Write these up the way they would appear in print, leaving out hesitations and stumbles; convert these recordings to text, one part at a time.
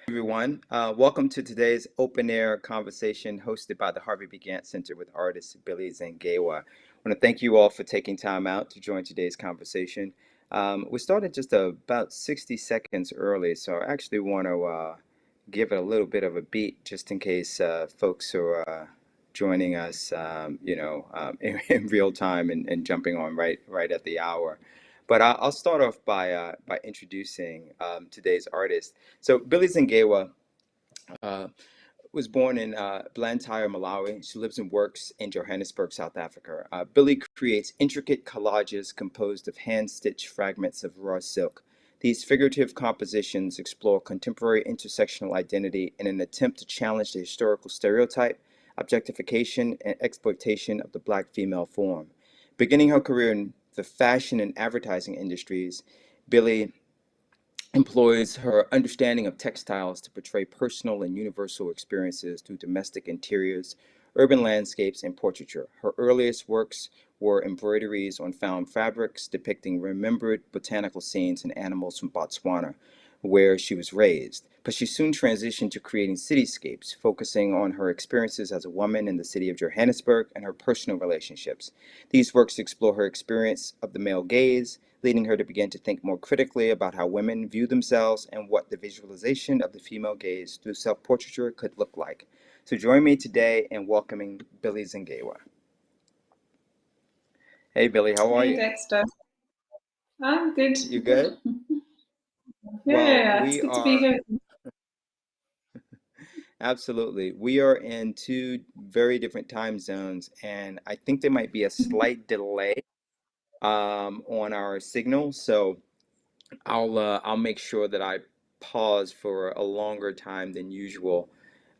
Everyone. Welcome to today's open air conversation hosted by the Harvey B. Gantt Center with artist Billie Zangewa. I want to thank you all for taking time out to join today's conversation. We started just about 60 seconds early, so I actually want to give it a little bit of a beat just in case folks are joining us, in real time and jumping on right at the hour. But I'll start off by introducing today's artist. So Billie Zangewa uh, was born in Blantyre, Malawi. She lives and works in Johannesburg, South Africa. Billie creates intricate collages composed of hand-stitched fragments of raw silk. These figurative compositions explore contemporary intersectional identity in an attempt to challenge the historical stereotype, objectification, and exploitation of the Black female form. Beginning her career in the fashion and advertising industries, Billie employs her understanding of textiles to portray personal and universal experiences through domestic interiors, urban landscapes, and portraiture. Her earliest works were embroideries on found fabrics depicting remembered botanical scenes and animals from Botswana, where she was raised. But she soon transitioned to creating cityscapes, focusing on her experiences as a woman in the city of Johannesburg and her personal relationships. These works explore her experience of the male gaze, leading her to begin to think more critically about how women view themselves and what the visualization of the female gaze through self-portraiture could look like. So join me today in welcoming Billie Zangewa. Hey Billie, how are Hey you? Dexter, I'm good. You good? Well, Yeah, it's we good to be are here. absolutely. We are in two very different time zones, and I think there might be a slight delay on our signal. So I'll make sure that I pause for a longer time than usual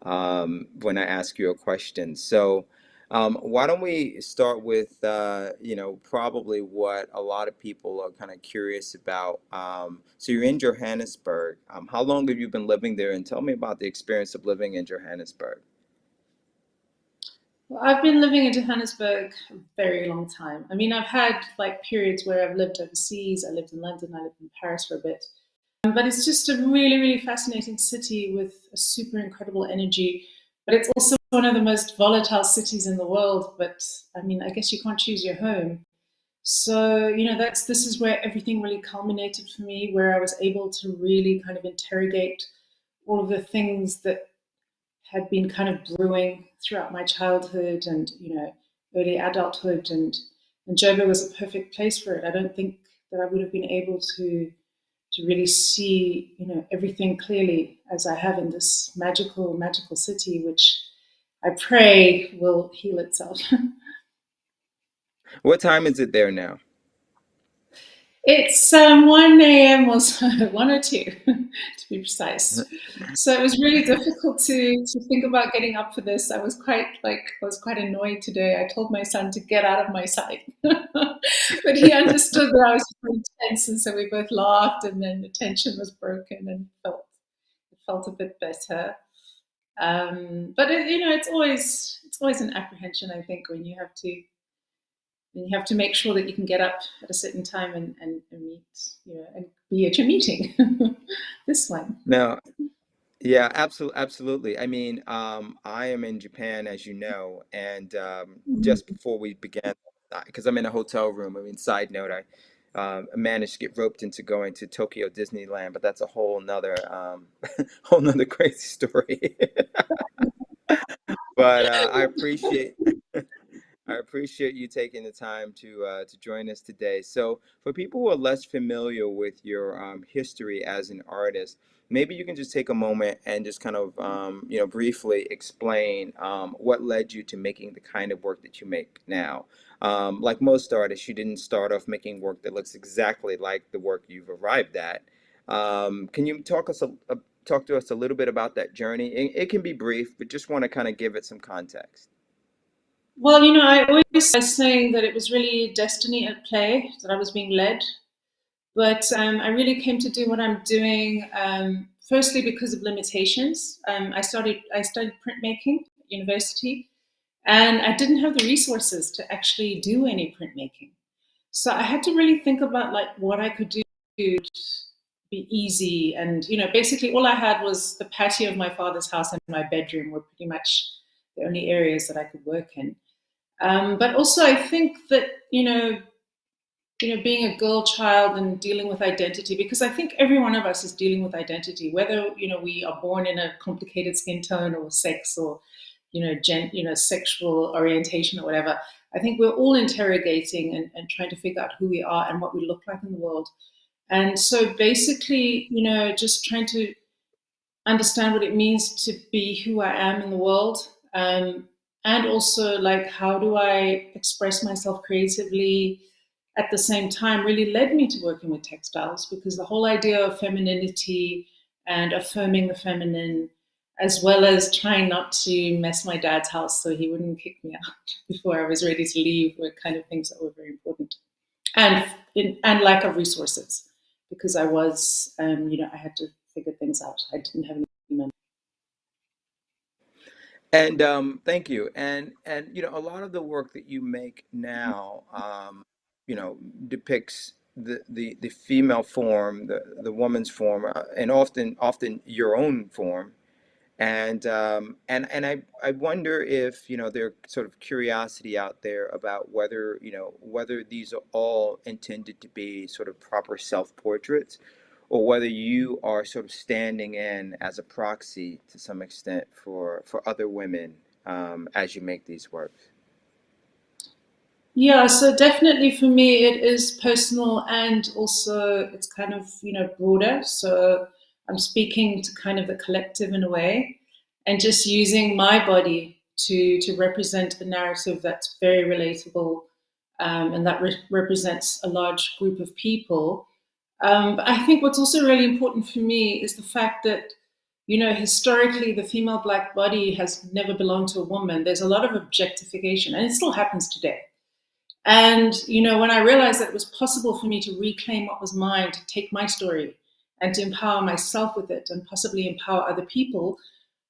when I ask you a question. So why don't we start with probably what a lot of people are kind of curious about. So you're in Johannesburg. How long have you been living there? And tell me about the experience of living in Johannesburg. Well, I've been living in Johannesburg a very long time. I mean, I've had like periods where I've lived overseas. I lived in London, I lived in Paris for a bit. But it's just a really, really fascinating city with a super incredible energy. But it's also one of the most volatile cities in the world. But I mean, I guess you can't choose your home. So, this is where everything really culminated for me, where I was able to really kind of interrogate all of the things that had been kind of brewing throughout my childhood and early adulthood, and Joburg was a perfect place for it. I don't think that I would have been able to really see everything clearly as I have in this magical city, which I pray will heal itself. What time is it there now? It's 1 a.m. or so, 1 or 2 to be precise. So it was really difficult to think about getting up for this. I was quite annoyed today. I told my son to get out of my sight, but he understood that I was very tense, and so we both laughed, and then the tension was broken, and it felt a bit better. But it's always an apprehension, I think, when you have to make sure that you can get up at a certain time and meet, and be at your meeting. This one. No, yeah, absolutely. I mean, I am in Japan, as you know, and just Mhm. before we began, because I'm in a hotel room. I mean, side note, I managed to get roped into going to Tokyo Disneyland, but that's a whole nother, whole nother crazy story. But I appreciate you taking the time to join us today. So, for people who are less familiar with your history as an artist, maybe you can just take a moment and just kind of briefly explain what led you to making the kind of work that you make now. Like most artists, you didn't start off making work that looks exactly like the work you've arrived at. Can you talk to us a little bit about that journey? It can be brief, but just want to kind of give it some context. Well, I always was saying that it was really destiny at play, that I was being led. But I really came to do what I'm doing, firstly because of limitations. I studied printmaking at university, and I didn't have the resources to actually do any printmaking. So I had to really think about like what I could do to be easy. And, basically all I had was the patio of my father's house and my bedroom were pretty much the only areas that I could work in. But also I think that, being a girl child and dealing with identity, because I think every one of us is dealing with identity, whether, we are born in a complicated skin tone or sex or, sexual orientation or whatever. I think we're all interrogating and trying to figure out who we are and what we look like in the world. And so basically, just trying to understand what it means to be who I am in the world. And also, like, how do I express myself creatively at the same time really led me to working with textiles, because the whole idea of femininity and affirming the feminine, as well as trying not to mess my dad's house so he wouldn't kick me out before I was ready to leave, were kind of things that were very important. And lack of resources, because I was, I had to figure things out. I didn't have any money. And thank you. And a lot of the work that you make now, you know, depicts the female form, the woman's form, and often your own form. And I wonder if there are sort of curiosity out there about whether these are all intended to be sort of proper self-portraits, or whether you are sort of standing in as a proxy to some extent for other women as you make these works. Yeah, so definitely for me, it is personal and also it's kind of, broader. So I'm speaking to kind of the collective in a way and just using my body to represent a narrative that's very relatable, and that represents a large group of people. But I think what's also really important for me is the fact that, historically, the female black body has never belonged to a woman. There's a lot of objectification, and it still happens today. And, when I realized that it was possible for me to reclaim what was mine, to take my story and to empower myself with it and possibly empower other people,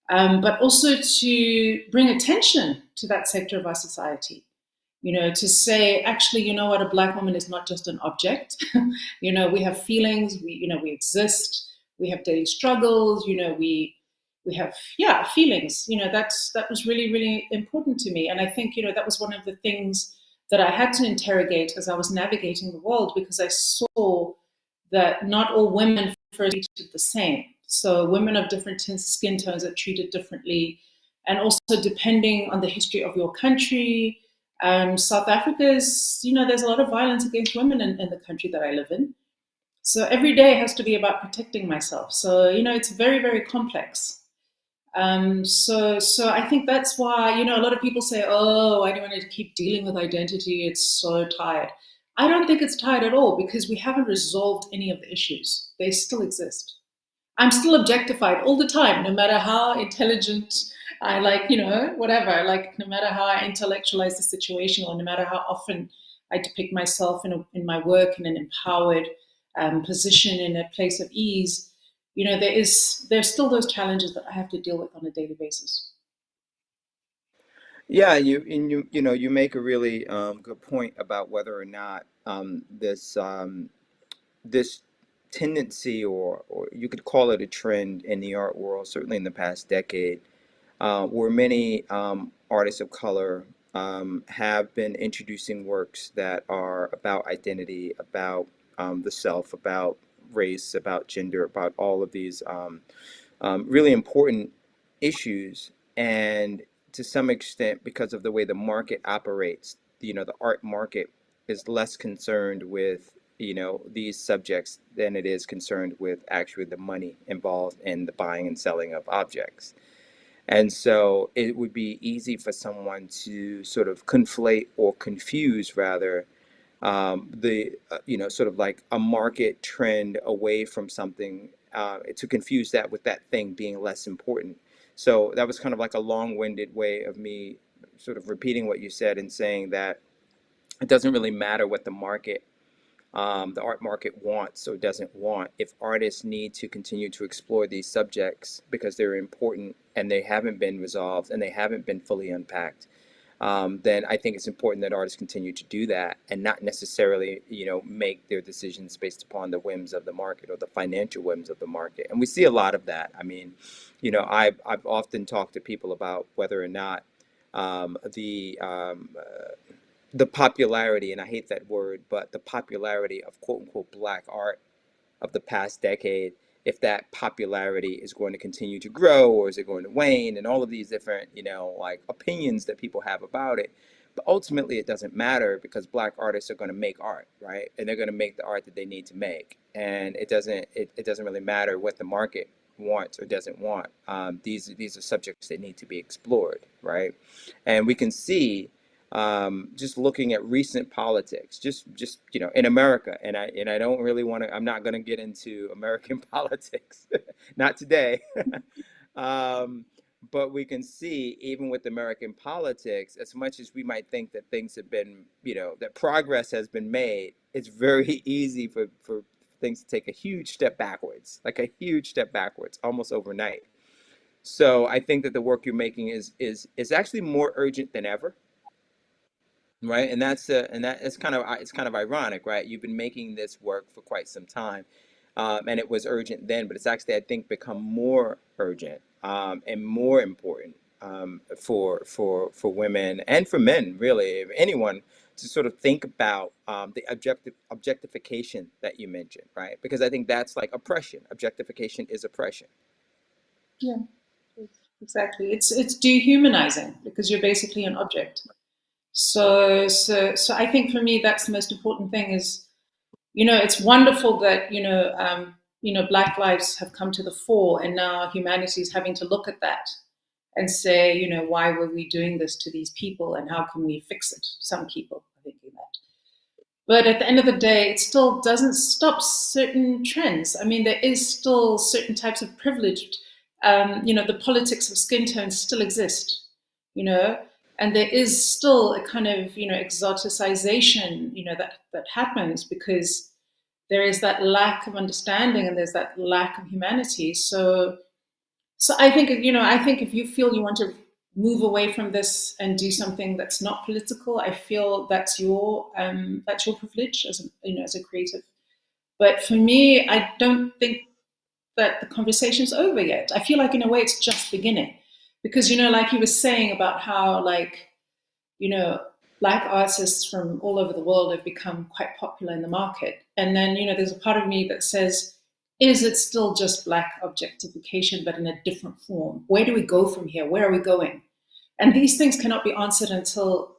but also to bring attention to that sector of our society, to say, actually, what, a black woman is not just an object. We have feelings, we exist, we have daily struggles, we have, yeah, feelings. That was really, really important to me. And I think, that was one of the things that I had to interrogate as I was navigating the world, because I saw that not all women first treated the same. So women of different skin tones are treated differently. And also depending on the history of your country, South Africa is, there's a lot of violence against women in the country that I live in. So every day has to be about protecting myself. So, it's very, very complex. So I think that's why, a lot of people say, oh, I don't want to keep dealing with identity. It's so tired. I don't think it's tired at all, because we haven't resolved any of the issues. They still exist. I'm still objectified all the time, no matter how intelligent I, like, whatever, like, no matter how I intellectualize the situation, or no matter how often I depict myself in my work in an empowered position, in a place of ease. There's still those challenges that I have to deal with on a daily basis. Yeah, you make a really good point about whether or not this tendency, or you could call it a trend in the art world, certainly in the past decade, where many artists of color have been introducing works that are about identity, about the self, about race, about gender, about all of these really important issues. And to some extent, because of the way the market operates, the art market is less concerned with these subjects than it is concerned with actually the money involved in the buying and selling of objects. And so it would be easy for someone to sort of conflate, or confuse rather, the sort of like a market trend away from something, to confuse that with that thing being less important. So that was kind of like a long-winded way of me sort of repeating what you said, and saying that it doesn't really matter what the art market wants or doesn't want. If artists need to continue to explore these subjects because they're important and they haven't been resolved and they haven't been fully unpacked, then I think it's important that artists continue to do that and not necessarily, make their decisions based upon the whims of the market or the financial whims of the market. And we see a lot of that. I mean, I've often talked to people about whether or not um, the um, uh, the popularity, and I hate that word, but the popularity of quote unquote black art of the past decade, if that popularity is going to continue to grow or is it going to wane, and all of these different, like opinions that people have about it. But ultimately, it doesn't matter because black artists are going to make art, right? And they're going to make the art that they need to make, and it doesn't really matter what the market wants or doesn't want. These are subjects that need to be explored, right? And we can see just looking at recent politics, just in America, and I don't really want to. I'm not going to get into American politics, not today. um, but we can see even with American politics, as much as we might think that things have been, that progress has been made, it's very easy for things to take a huge step backwards, like a huge step backwards, almost overnight. So I think that the work you're making is actually more urgent than ever, right? And that it's kind of ironic, right? You've been making this work for quite some time, and it was urgent then, but it's actually, I think, become more urgent, and more important, for women and for men, really, if anyone, to sort of think about the objectification that you mentioned, right? Because I think that's like oppression. Objectification is oppression. Yeah, exactly. It's dehumanizing because you're basically an object. So I think for me that's the most important thing is, it's wonderful that, Black lives have come to the fore, and now humanity is having to look at that and say, why were we doing this to these people, and how can we fix it? Some people are thinking that. But at the end of the day, it still doesn't stop certain trends. I mean, there is still certain types of privileged, the politics of skin tones still exist, you know, and there is still a kind of, exoticization, that happens because there is that lack of understanding and there's that lack of humanity. So I think if you feel you want to move away from this and do something that's not political, I feel that's your privilege as as a creative. But for me, I don't think that the conversation's over yet. I feel like in a way it's just beginning, because like you were saying about how you know black artists from all over the world have become quite popular in the market, and then there's a part of me that says, is it still just black objectification but in a different form? Where do we go from here? Where are we going? And these things cannot be answered until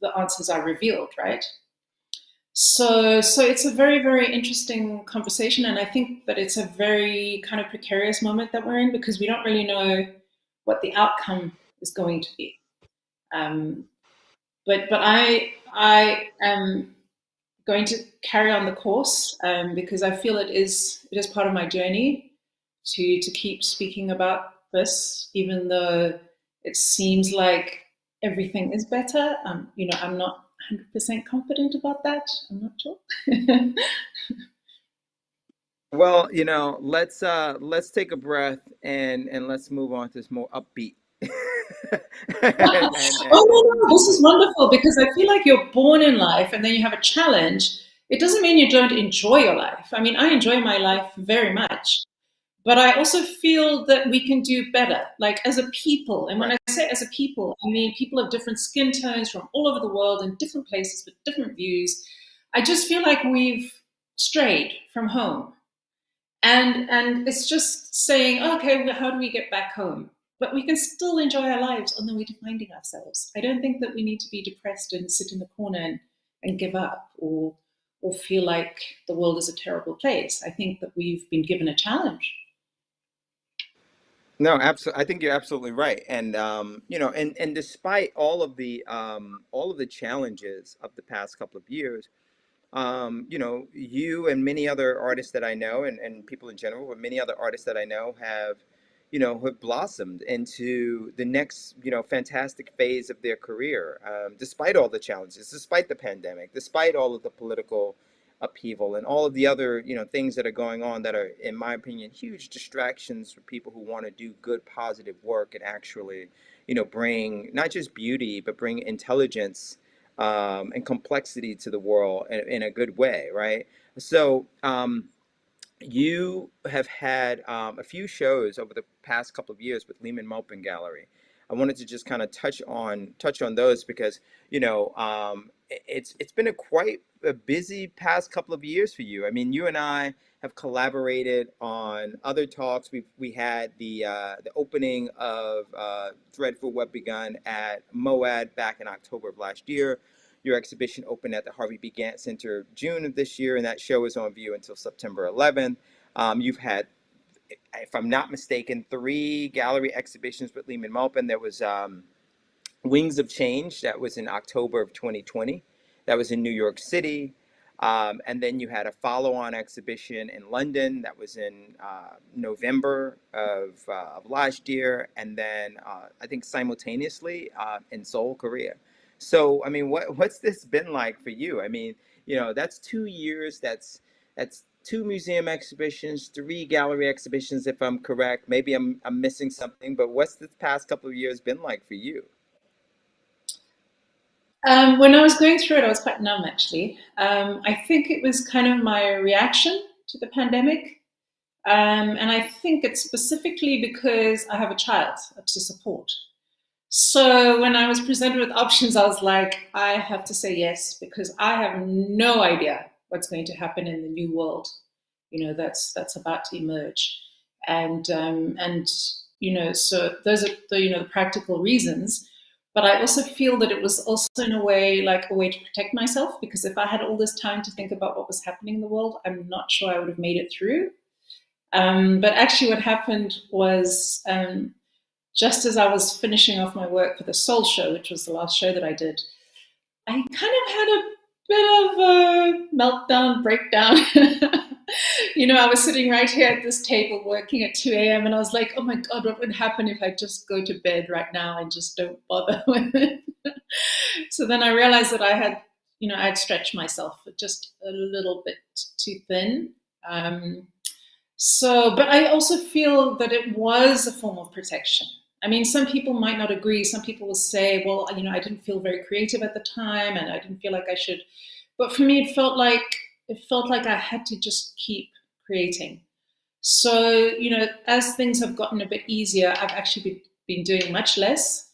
the answers are revealed, right? So it's a very, very interesting conversation, and I think that it's a very kind of precarious moment that we're in because we don't really know what the outcome is going to be. Um, but I am going to carry on the course, because I feel it is part of my journey to keep speaking about this, even though it seems like everything is better. I'm not 100% confident about that. I'm not sure. Well, let's take a breath and let's move on to this more upbeat. Oh no, no, this is wonderful because I feel like you're born in life and then you have a challenge. It doesn't mean you don't enjoy your life. I mean, I enjoy my life very much, but I also feel that we can do better, like as a people. And when Right. I say as a people, I mean people of different skin tones from all over the world in different places with different views. I just feel like we've strayed from home, and it's just saying, okay, well, how do we get back home? But we can still enjoy our lives on the way to finding ourselves. I don't think that we need to be depressed and sit in the corner and give up, or feel like the world is a terrible place. I think that we've been given a challenge. No, absolutely. I think you're absolutely right. And despite all of the challenges of the past couple of years, you and many other artists that I know, and people in general, but many other artists that I know have blossomed into the next, fantastic phase of their career, despite all the challenges, despite the pandemic, despite all of the political upheaval and all of the other, things that are going on that are, in my opinion, huge distractions for people who want to do good, positive work and actually, bring not just beauty, but bring intelligence and complexity to the world in a good way, right? So, you have had a few shows over the past couple of years with Lehman Maupin Gallery. I wanted to just kind of touch on those because it's been a quite a busy past couple of years for you. I mean, you and I have collaborated on other talks. We had the opening of Threadful Web Begun at MOAD back in October of last year. Your exhibition opened at the Harvey B. Gantt Center June of this year, and that show is on view until September 11th. You've had, if I'm not mistaken, three gallery exhibitions with Lehman Maupin. There was Wings of Change, that was in October of 2020. That was in New York City. And then you had a follow-on exhibition in London that was in November of last year, and then I think simultaneously in Seoul, Korea. So, I mean, what's this been like for you? I mean, that's 2 years. That's two museum exhibitions, three gallery exhibitions, if I'm correct. Maybe I'm missing something, but what's this past couple of years been like for you? When I was going through it, I was quite numb actually. I think it was kind of my reaction to the pandemic. And I think it's specifically because I have a child to support. So when I was presented with options, I was like, I have to say yes because I have no idea what's going to happen in the new world, that's about to emerge, and so those are the practical reasons. But I also feel that it was also in a way like a way to protect myself because if I had all this time to think about what was happening in the world, I'm not sure I would have made it through. But actually, what happened was just as I was finishing off my work for the Soul Show, which was the last show that I did, I kind of had a bit of a meltdown, breakdown. I was sitting right here at this table working at 2 a.m. and I was like, oh my God, what would happen if I just go to bed right now and just don't bother with it? So then I realized that I'd stretched myself just a little bit too thin. But I also feel that it was a form of protection. I mean, some people might not agree. Some people will say, well, I didn't feel very creative at the time and I didn't feel like I should. But for me, it felt like I had to just keep creating. So, as things have gotten a bit easier, I've actually been doing much less.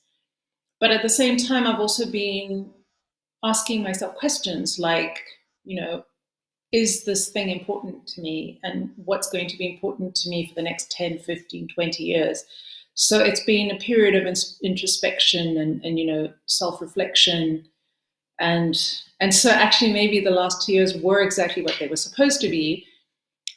But at the same time, I've also been asking myself questions like, you know, is this thing important to me and what's going to be important to me for the next 10, 15, 20 years? So it's been a period of introspection and self-reflection. And so actually maybe the last 2 years were exactly what they were supposed to be.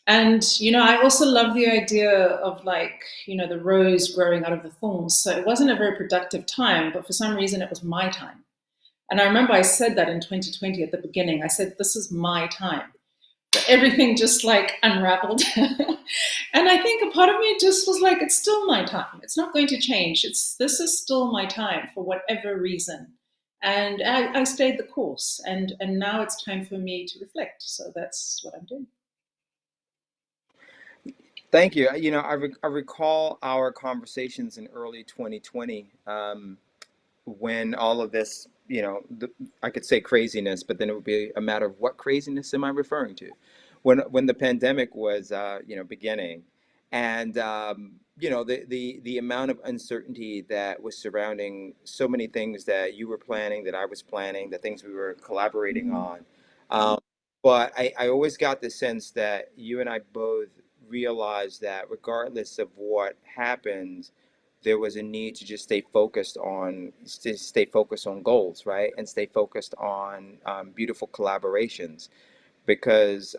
And, I also love the idea of the rose growing out of the thorns. So it wasn't a very productive time, but for some reason it was my time. And I remember I said that in 2020 at the beginning. I said, this is my time. But everything just unraveled. And I think a part of me just was like, it's still my time. It's not going to change. This is still my time for whatever reason. And I stayed the course. And now it's time for me to reflect. So that's what I'm doing. Thank you. I recall our conversations in early 2020, when all of this, I could say craziness, but then it would be a matter of what craziness am I referring to? When the pandemic was, beginning, and the amount of uncertainty that was surrounding so many things that you were planning, that I was planning, the things we were collaborating Mhm. on. Um, but I always got the sense that you and I both realized that regardless of what happens, there was a need to just stay focused on goals, right, and stay focused on beautiful collaborations, because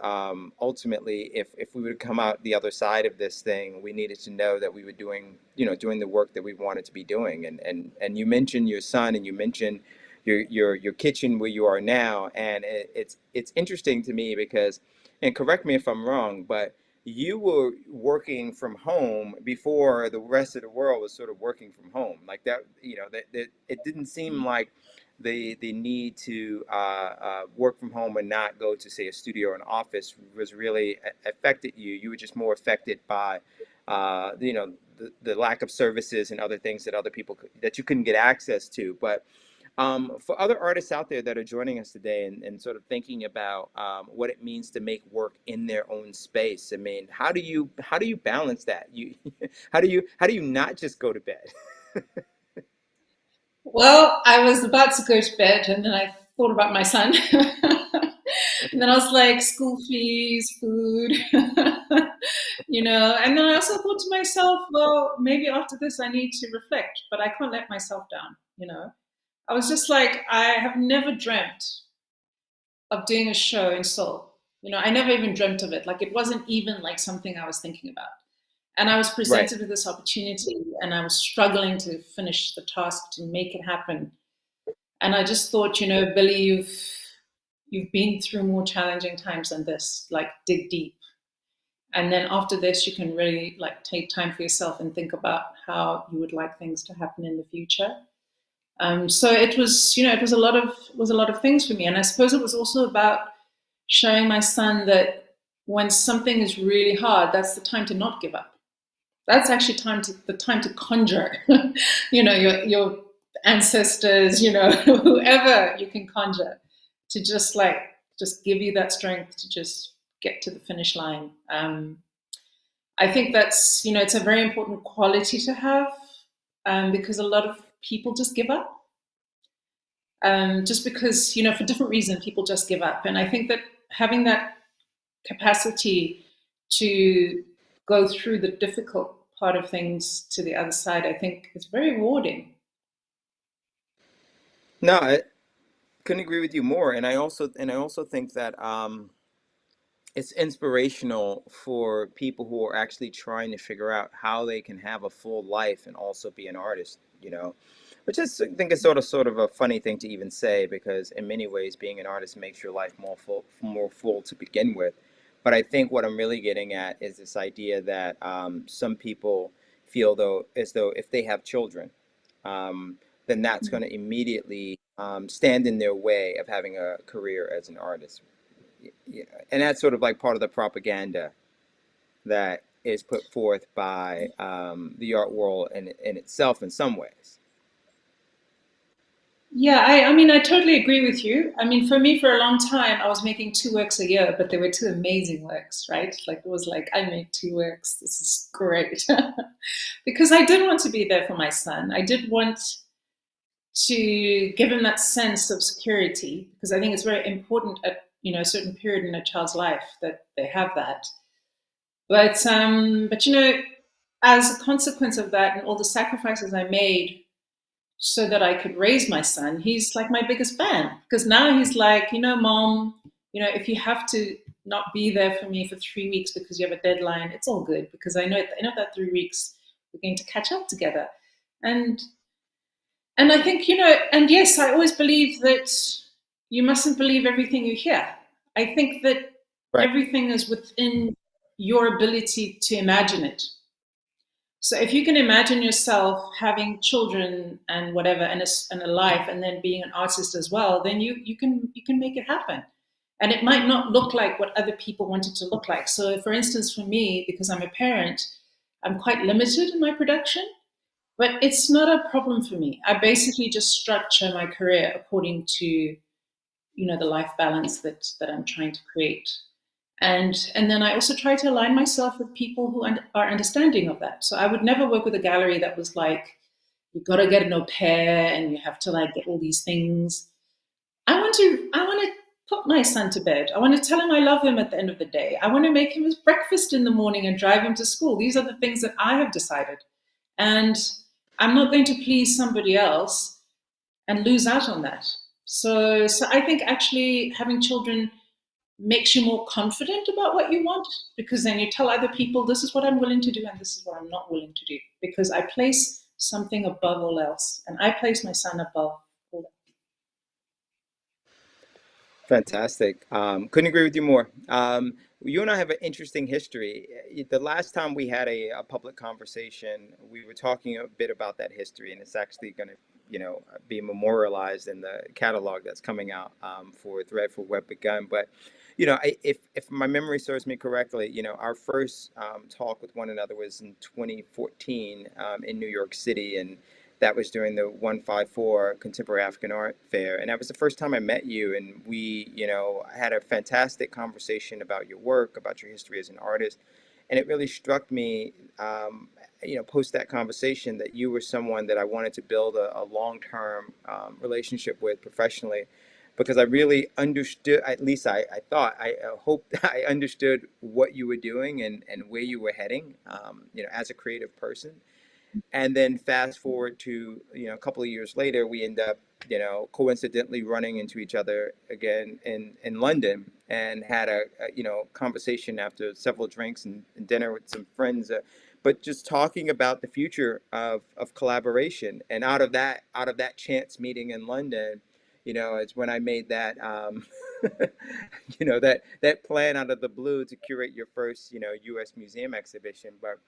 ultimately, if we would come out the other side of this thing, we needed to know that we were doing the work that we wanted to be doing. And you mentioned your son, and you mentioned your kitchen where you are now, and it's interesting to me because, and correct me if I'm wrong, but you were working from home before the rest of the world was sort of working from home like that. That it didn't seem like the need to work from home and not go to say a studio or an office was really affected you. You were just more affected by the lack of services and other things that other people that you couldn't get access to. But for other artists out there that are joining us today and sort of thinking about what it means to make work in their own space, I mean, how do you balance that? You how do you not just go to bed? Well, I was about to go to bed and then I thought about my son. And then I was like, school fees, food, And then I also thought to myself, well, maybe after this I need to reflect, but I can't let myself down. I was just like, I have never dreamt of doing a show in Seoul. I never even dreamt of it. Like, it wasn't even like something I was thinking about. And I was Right. presented with this opportunity and I was struggling to finish the task to make it happen. And I just thought, Billy, you've been through more challenging times than this. Like, dig deep. And then after this, you can really like take time for yourself and think about how you would like things to happen in the future. So it was, it was a lot of things for me, and I suppose it was also about showing my son that when something is really hard, that's the time to not give up. That's actually the time to conjure, your ancestors, whoever you can conjure, to just give you that strength to just get to the finish line. I think that's it's a very important quality to have, because a lot of people just give up, just because for different reasons people just give up, and I think that having that capacity to go through the difficult part of things to the other side, I think is very rewarding. No, I couldn't agree with you more. And I also think that it's inspirational for people who are actually trying to figure out how they can have a full life and also be an artist, which is, I think, is sort of a funny thing to even say, because in many ways being an artist makes your life more full to begin with. But I think what I'm really getting at is this idea that some people feel though as though if they have children, um, then that's going to immediately stand in their way of having a career as an artist. Yeah, and that's sort of like part of the propaganda that is put forth by the art world in itself in some ways. Yeah, I mean, I totally agree with you. I mean, for me, for a long time, I was making two works a year, but they were two amazing works, right? Like, it was like, I made two works. This is great. Because I did want to be there for my son. I did want to give him that sense of security, because I think it's very important at, a certain period in a child's life that they have that. But as a consequence of that and all the sacrifices I made so that I could raise my son, he's like my biggest fan, because now he's like, mom, if you have to not be there for me for 3 weeks because you have a deadline, it's all good, because I know at the end of that 3 weeks we're going to catch up together. And and I think, and yes, I always believe that you mustn't believe everything you hear. I think that Right. everything is within your ability to imagine it. So if you can imagine yourself having children and whatever, and a life, and then being an artist as well, then you can make it happen. And it might not look like what other people want it to look like. So, for instance, for me, because I'm a parent, I'm quite limited in my production, but it's not a problem for me. I basically just structure my career according to the life balance that I'm trying to create. And then I also try to align myself with people who are understanding of that. So I would never work with a gallery that was like, you got to get an au pair and you have to like get all these things. I want to put my son to bed. I want to tell him I love him at the end of the day. I want to make him his breakfast in the morning and drive him to school. These are the things that I have decided. And I'm not going to please somebody else and lose out on that. So I think actually having children makes you more confident about what you want, because then you tell other people, this is what I'm willing to do and this is what I'm not willing to do, because I place something above all else, and I place my son above all else. Fantastic. Couldn't agree with you more. You and I have an interesting history. The last time we had a public conversation, we were talking a bit about that history, and it's actually going to be memorialized in the catalog that's coming out for Threadful Web Begun. But if my memory serves me correctly, our first talk with one another was in 2014 in New York City, and that was during the 154 Contemporary African Art Fair, and that was the first time I met you. And we, had a fantastic conversation about your work, about your history as an artist, and it really struck me, post that conversation, that you were someone that I wanted to build a long-term relationship with professionally, because I really understood, at least I thought, I hoped I understood what you were doing and where you were heading, as a creative person. And then fast forward to a couple of years later, we end up coincidentally running into each other again in London, and had a conversation after several drinks and dinner with some friends, but just talking about the future of collaboration. And out of that chance meeting in London, it's when I made that that plan out of the blue to curate your first U.S. museum exhibition. But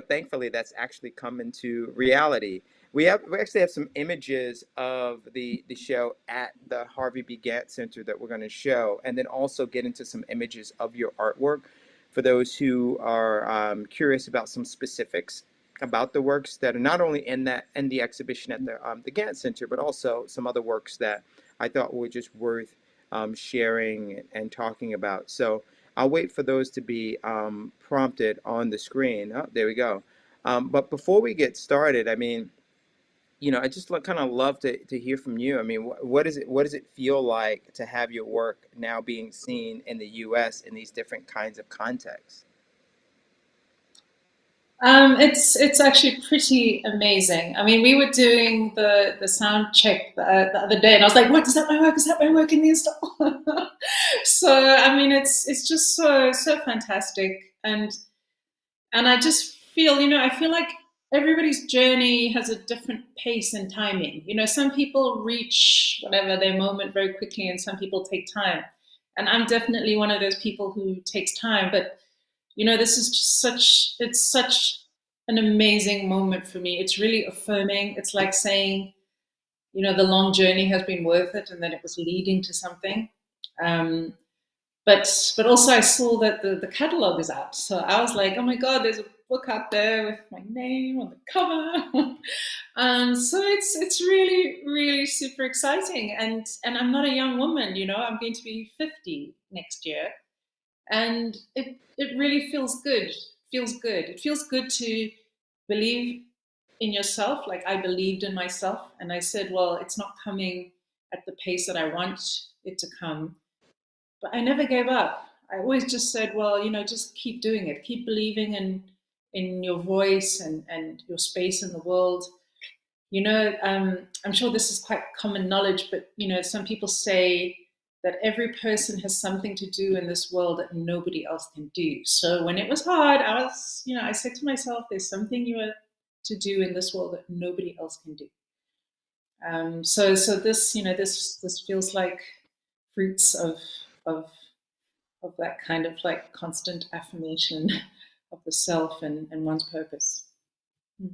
thankfully, that's actually come into reality. We actually have some images of the show at the Harvey B. Gantt Center that we're going to show, and then also get into some images of your artwork for those who are curious about some specifics about the works that are not only in the exhibition at the Gantt Center, but also some other works that I thought were just worth sharing and talking about. So I'll wait for those to be prompted on the screen. Oh, there we go. But before we get started, I mean, I just kind of love to hear from you. I mean, what does it feel like to have your work now being seen in the U.S. in these different kinds of contexts? It's actually pretty amazing. I mean, we were doing the sound check the other day, and I was like, "What is that? My work? Is that my work in the install?" So I mean, it's just so fantastic, and I just feel, I feel like everybody's journey has a different pace and timing. Some people reach whatever their moment very quickly, and some people take time. And I'm definitely one of those people who takes time. But this is just such an amazing moment for me. It's really affirming. It's like saying, the long journey has been worth it, and that it was leading to something. Um, but also I saw that the catalog is out, so I was like, oh my god, there's a book out there with my name on the cover. So it's really really super exciting, and I'm not a young woman. I'm going to be 50 next year, and it really feels good. It feels good to believe in yourself, like I believed in myself, and I said, well, it's not coming at the pace that I want it to come, but I never gave up. I always just said, well, just keep doing it, keep believing in your voice and your space in the world. I'm sure this is quite common knowledge, but some people say that every person has something to do in this world that nobody else can do. So when it was hard, I said to myself, there's something you are to do in this world that nobody else can do. So this, this feels like fruits of of that kind of like constant affirmation of the self and one's purpose. Mm.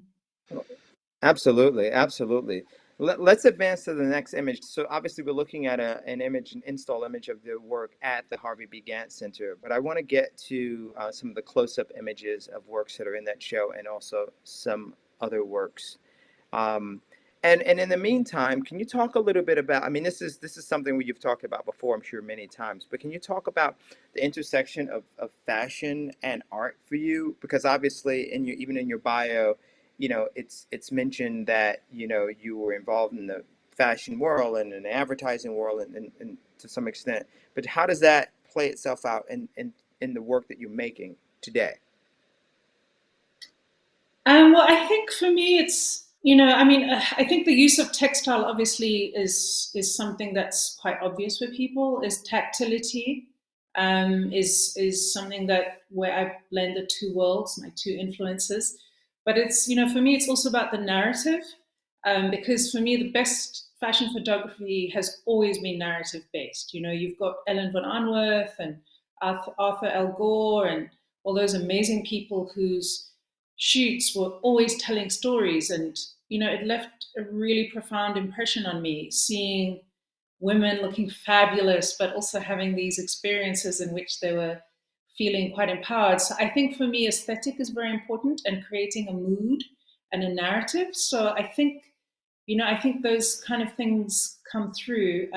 Absolutely, absolutely. Let's advance to the next image. So obviously we're looking at an image, an install image of the work at the Harvey B. Gantt Center, but I want to get to some of the close-up images of works that are in that show, and also some other works. Um, and in the meantime, can you talk a little bit about? I mean, this is something you've talked about before, I'm sure, many times. But can you talk about the intersection of fashion and art for you? Because obviously, even in your bio, it's mentioned that you were involved in the fashion world and in the advertising world, and to some extent. But how does that play itself out in the work that you're making today? Well, I think for me, it's I mean, I think the use of textile obviously is something that's quite obvious for people. Is tactility, is something that where I blend the two worlds, my two influences. But it's for me, it's also about the narrative, because for me, the best fashion photography has always been narrative based. You've got Ellen von Arnworth and Arthur L. Gore and all those amazing people whose shoots were always telling stories, and it left a really profound impression on me, seeing women looking fabulous, but also having these experiences in which they were feeling quite empowered. So I think for me, aesthetic is very important and creating a mood and a narrative. So I think those kind of things come through.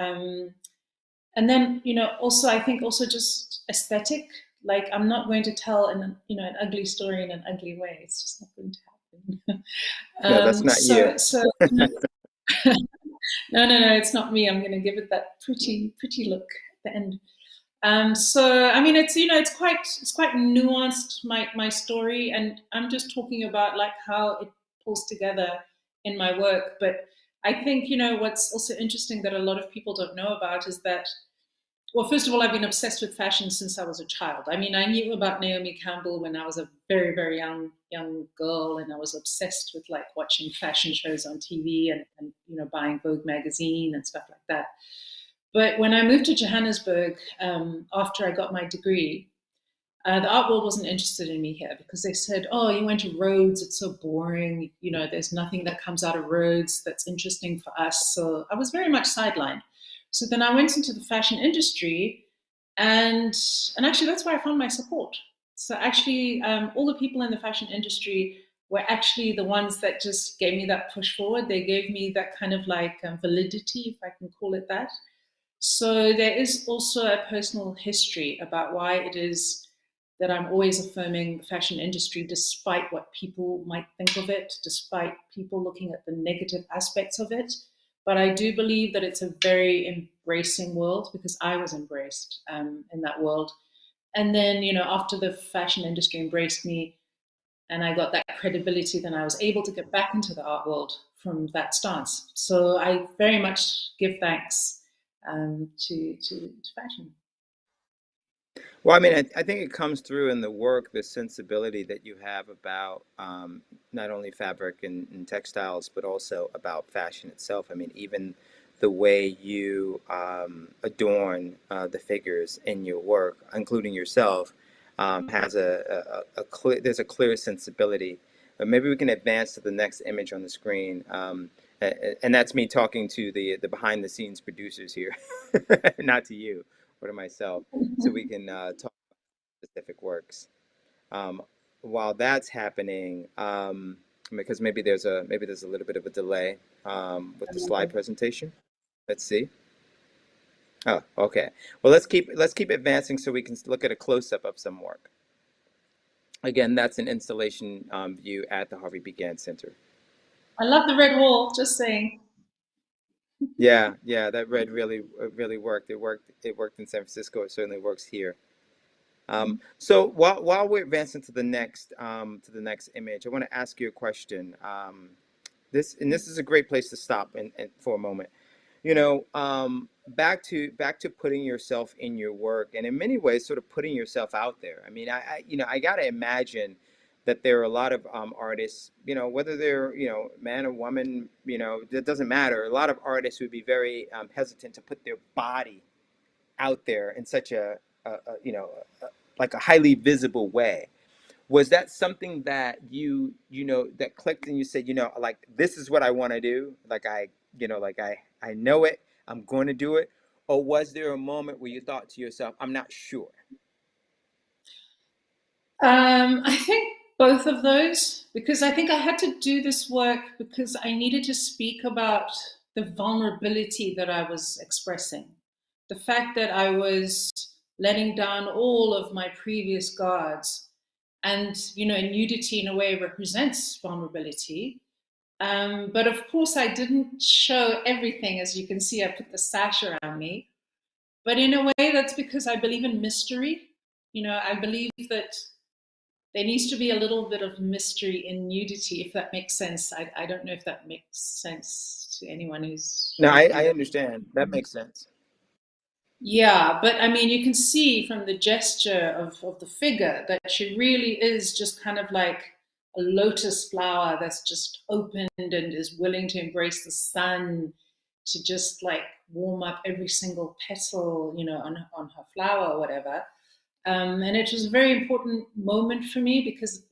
And then, also, I think also just aesthetic. Like, I'm not going to tell an ugly story in an ugly way. It's just not going to happen. No, that's not you. So no, it's not me. I'm going to give it that pretty look at the end. So I mean, it's quite nuanced, my story, and I'm just talking about like how it pulls together in my work. But I think what's also interesting that a lot of people don't know about is that, well, first of all, I've been obsessed with fashion since I was a child. I mean, I knew about Naomi Campbell when I was a very, very young girl, and I was obsessed with like watching fashion shows on TV and buying Vogue magazine and stuff like that. But when I moved to Johannesburg after I got my degree, the art world wasn't interested in me here because they said, "Oh, you went to Rhodes; it's so boring. There's nothing that comes out of Rhodes that's interesting for us." So I was very much sidelined. So then I went into the fashion industry, and actually that's where I found my support. So actually, all the people in the fashion industry were actually the ones that just gave me that push forward. They gave me that kind of like validity, if I can call it that. So there is also a personal history about why it is that I'm always affirming the fashion industry, despite what people might think of it, despite people looking at the negative aspects of it. But I do believe that it's a very embracing world because I was embraced in that world. And then, after the fashion industry embraced me and I got that credibility, then I was able to get back into the art world from that stance. So I very much give thanks to fashion. Well, I mean, I think it comes through in the work, the sensibility that you have about not only fabric and textiles, but also about fashion itself. I mean, even the way you adorn the figures in your work, including yourself, has a clear, there's a clear sensibility. But maybe we can advance to the next image on the screen. And that's me talking to the behind the scenes producers here, not to you or to myself, so we can talk specific works. Um, while that's happening, because maybe there's a little bit of a delay with the slide presentation. Let's see. Oh, okay. Well, let's keep advancing so we can look at a close up of some work. Again, that's an installation view at the Harvey B. Gantt Center. I love the red wall, just saying. Yeah, yeah, that red really worked. It worked. It worked in San Francisco. It certainly works here. So while we're advancing to the next image, I want to ask you a question. This is a great place to stop and for a moment. Back to putting yourself in your work, and in many ways, sort of putting yourself out there. I mean, I got to imagine that there are a lot of artists, whether they're man or woman, it doesn't matter. A lot of artists would be very hesitant to put their body out there in such a like a highly visible way. Was that something that that clicked and you said, like this is what I want to do? Like I know it, I'm going to do it. Or was there a moment where you thought to yourself, I'm not sure? I think both of those, because I think I had to do this work because I needed to speak about the vulnerability that I was expressing. The fact that I was letting down all of my previous guards. And, nudity in a way represents vulnerability. But of course, I didn't show everything. As you can see, I put the sash around me. But in a way, that's because I believe in mystery. I believe that there needs to be a little bit of mystery in nudity, if that makes sense. I don't know if that makes sense to anyone who's No, I looking. understand. That makes sense. Yeah, but I mean, you can see from the gesture of the figure that she really is just kind of like a lotus flower that's just opened and is willing to embrace the sun to just like warm up every single petal, on her flower or whatever. And it was a very important moment for me because,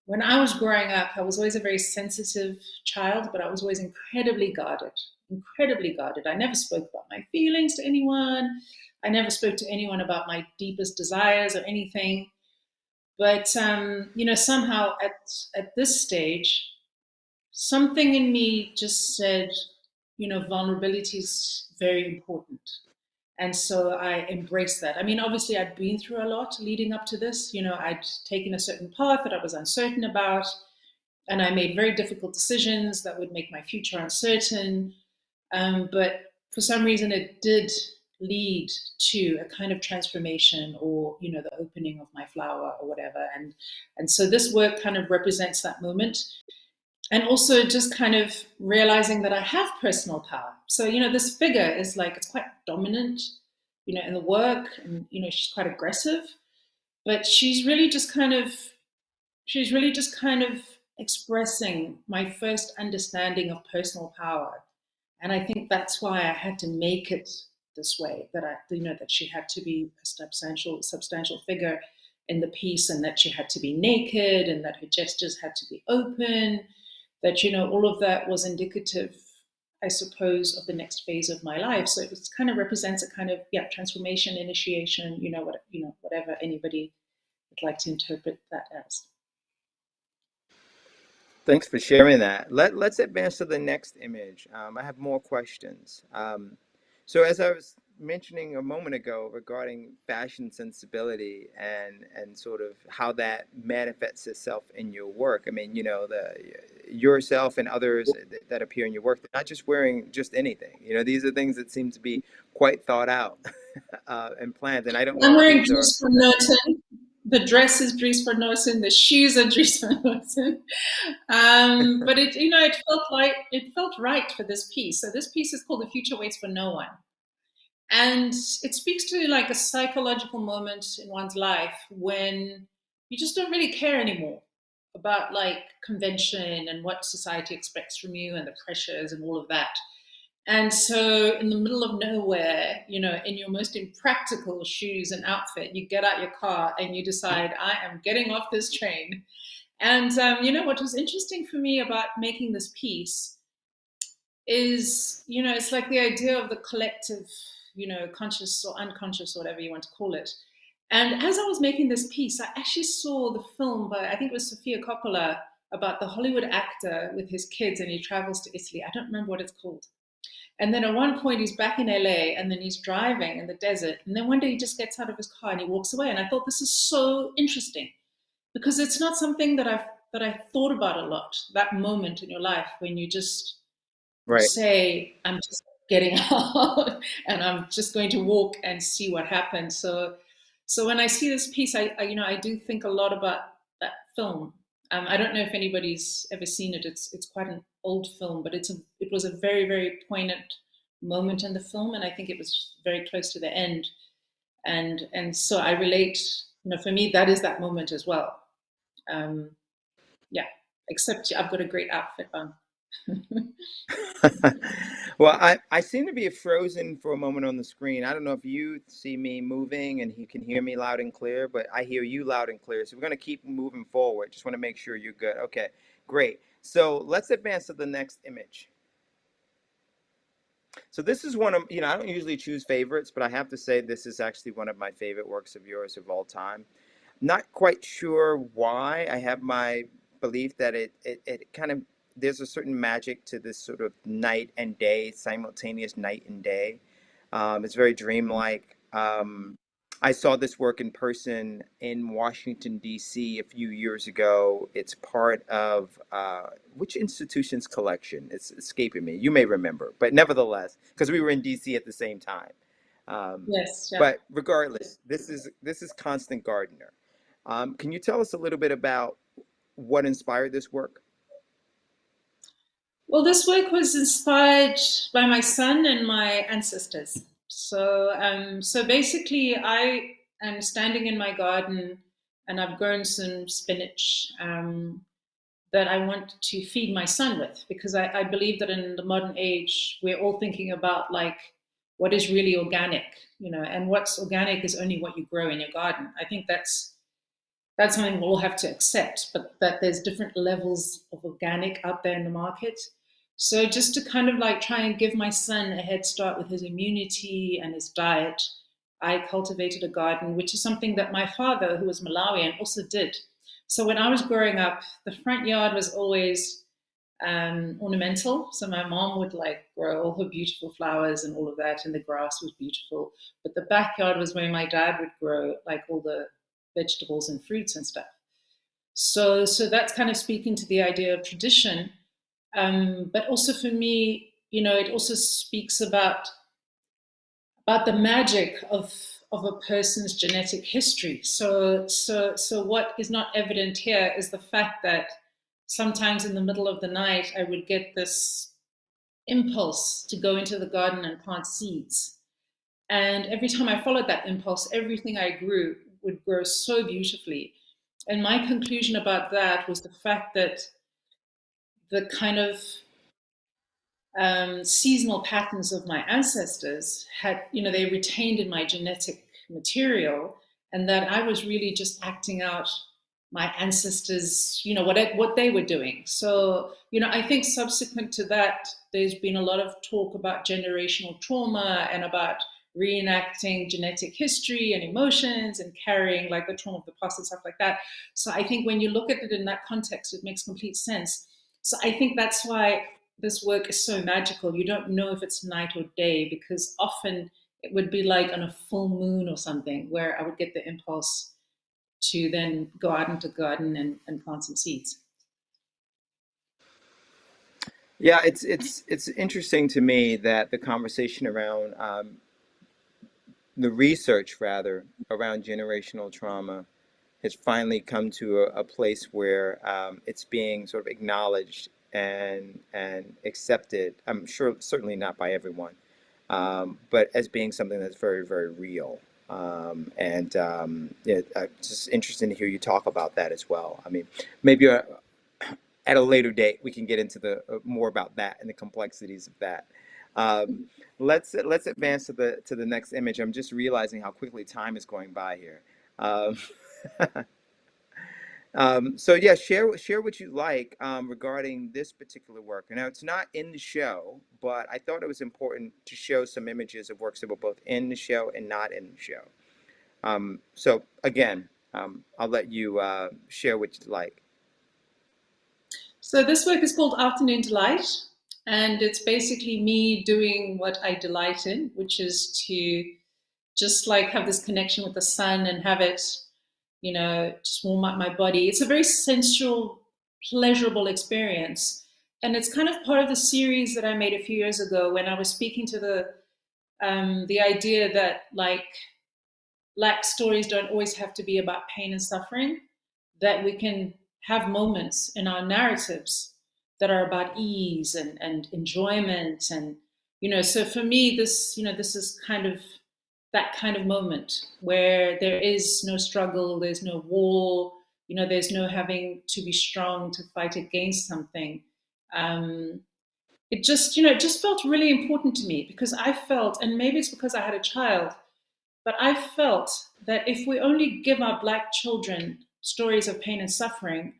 when I was growing up, I was always a very sensitive child, but I was always incredibly guarded, incredibly guarded. I never spoke about my feelings to anyone. I never spoke to anyone about my deepest desires or anything. But somehow at this stage, something in me just said, vulnerability is very important. And so I embraced that. I mean, obviously, I'd been through a lot leading up to this. I'd taken a certain path that I was uncertain about, and I made very difficult decisions that would make my future uncertain. But for some reason, it did lead to a kind of transformation, or the opening of my flower or whatever. And so this work kind of represents that moment, and also just kind of realizing that I have personal power. So this figure is like, it's quite dominant, in the work, and she's quite aggressive, but she's really just kind of expressing my first understanding of personal power. And I think that's why I had to make it this way, that that she had to be a substantial figure in the piece, and that she had to be naked, and that her gestures had to be open, that all of that was indicative, I suppose, of the next phase of my life. So it was kind of represents a kind of, transformation, initiation, whatever anybody would like to interpret that as. Thanks for sharing that. Let's advance to the next image. I have more questions. So as I was mentioning a moment ago regarding fashion sensibility and sort of how that manifests itself in your work. I mean, the yourself and others that appear in your work, they're not just wearing just anything. These are things that seem to be quite thought out and planned. And I don't know I'm if wearing these are Dries van Noten. The dress is Dries van Noten. The shoes are Dries van Noten. But it felt right for this piece. So this piece is called "The Future Waits for No One," and it speaks to like a psychological moment in one's life when you just don't really care anymore about like convention and what society expects from you and the pressures and all of that. And so, in the middle of nowhere, in your most impractical shoes and outfit, you get out your car and you decide, I am getting off this train. And, what was interesting for me about making this piece is, it's like the idea of the collective, conscious or unconscious, or whatever you want to call it. And as I was making this piece, I actually saw the film by, I think it was Sofia Coppola, about the Hollywood actor with his kids, and he travels to Italy. I don't remember what it's called. And then at one point he's back in LA, and then he's driving in the desert. And then one day he just gets out of his car and he walks away. And I thought, this is so interesting, because it's not something that I thought about a lot. That moment in your life when you just right. say, I'm just getting out and I'm just going to walk and see what happens. So when I see this piece, I do think a lot about that film. I don't know if anybody's ever seen it. It's quite an old film, but it was a very, very poignant moment in the film, and I think it was very close to the end. And so I relate. For me, that is that moment as well. Um, yeah, except I've got a great outfit on. Well, I seem to be frozen for a moment on the screen. I don't know if you see me moving and you can hear me loud and clear, but I hear you loud and clear. So we're going to keep moving forward. Just want to make sure you're good. Okay, great. So let's advance to the next image. So this is one of, I don't usually choose favorites, but I have to say this is actually one of my favorite works of yours of all time. Not quite sure why. I have my belief that it kind of, there's a certain magic to this sort of night and day, simultaneous night and day. It's very dreamlike. I saw this work in person in Washington, D.C. a few years ago. It's part of which institution's collection? It's escaping me. You may remember, but nevertheless, because we were in D.C. at the same time. Um, Yes, yeah. but regardless, this is Constant Gardener. Can you tell us a little bit about what inspired this work? Well, this work was inspired by my son and my ancestors. So basically, I am standing in my garden, and I've grown some spinach that I want to feed my son with, because I believe that in the modern age, we're all thinking about like what is really organic, and what's organic is only what you grow in your garden. I think that's that's something we'll have to accept, but that there's different levels of organic out there in the market. So just to kind of like try and give my son a head start with his immunity and his diet, I cultivated a garden, which is something that my father, who was Malawian, also did. So when I was growing up, the front yard was always ornamental. So my mom would like grow all her beautiful flowers and all of that, and the grass was beautiful. But the backyard was where my dad would grow like all the vegetables and fruits and stuff. So that's kind of speaking to the idea of tradition. But also for me, it also speaks about the magic of a person's genetic history. So what is not evident here is the fact that sometimes in the middle of the night I would get this impulse to go into the garden and plant seeds. And every time I followed that impulse, everything I grew would grow so beautifully. And my conclusion about that was the fact that the kind of seasonal patterns of my ancestors had, they retained in my genetic material, and that I was really just acting out my ancestors, what they were doing. So, I think subsequent to that, there's been a lot of talk about generational trauma and about reenacting genetic history and emotions and carrying like the trauma of the past and stuff like that. So I think when you look at it in that context, it makes complete sense. So I think that's why this work is so magical. You don't know if it's night or day, because often it would be like on a full moon or something where I would get the impulse to then go out into the garden and plant some seeds. Yeah, it's interesting to me that the conversation around the research rather around generational trauma has finally come to a place where it's being sort of acknowledged and accepted. I'm sure certainly not by everyone, but as being something that's very very real. Yeah, it's just interesting to hear you talk about that as well. I mean, maybe at a later date we can get into the more about that and the complexities of that. Um, let's advance to the next image. I'm just realizing how quickly time is going by here. Um, so yeah, share what you like regarding this particular work. Now it's not in the show, but I thought it was important to show some images of works that were both in the show and not in the show. So again, I'll let you share what you like. So this work is called Afternoon Delight, and it's basically me doing what I delight in, which is to just like have this connection with the sun and have it, just warm up my body. It's a very sensual, pleasurable experience. And it's kind of part of the series that I made a few years ago when I was speaking to the idea that like Black stories don't always have to be about pain and suffering, that we can have moments in our narratives that are about ease and enjoyment. And, so for me, this is kind of that kind of moment where there is no struggle, there's no war, there's no having to be strong to fight against something. Um, it just felt really important to me because I felt, and maybe it's because I had a child, but I felt that if we only give our Black children stories of pain and suffering,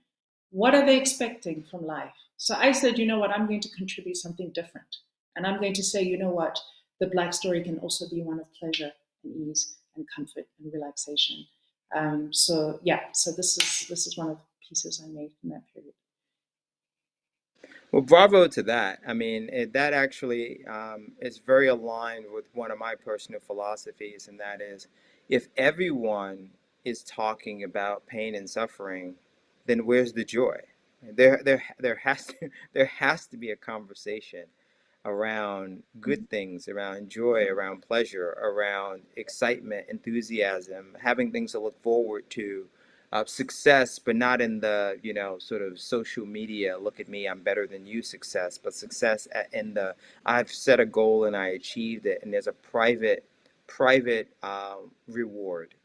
what are they expecting from life? So I said, you know what, I'm going to contribute something different. And I'm going to say, you know what, the Black story can also be one of pleasure and ease and comfort and relaxation. So yeah, so this is one of the pieces I made from that period. Well, bravo to that. I mean, that actually is very aligned with one of my personal philosophies, and that is if everyone is talking about pain and suffering, then where's the joy? There has to, there has to be a conversation around good things, around joy, around pleasure, around excitement, enthusiasm, having things to look forward to, success, but not in the sort of social media look at me, I'm better than you success, but success in the I've set a goal and I achieved it, and there's a private reward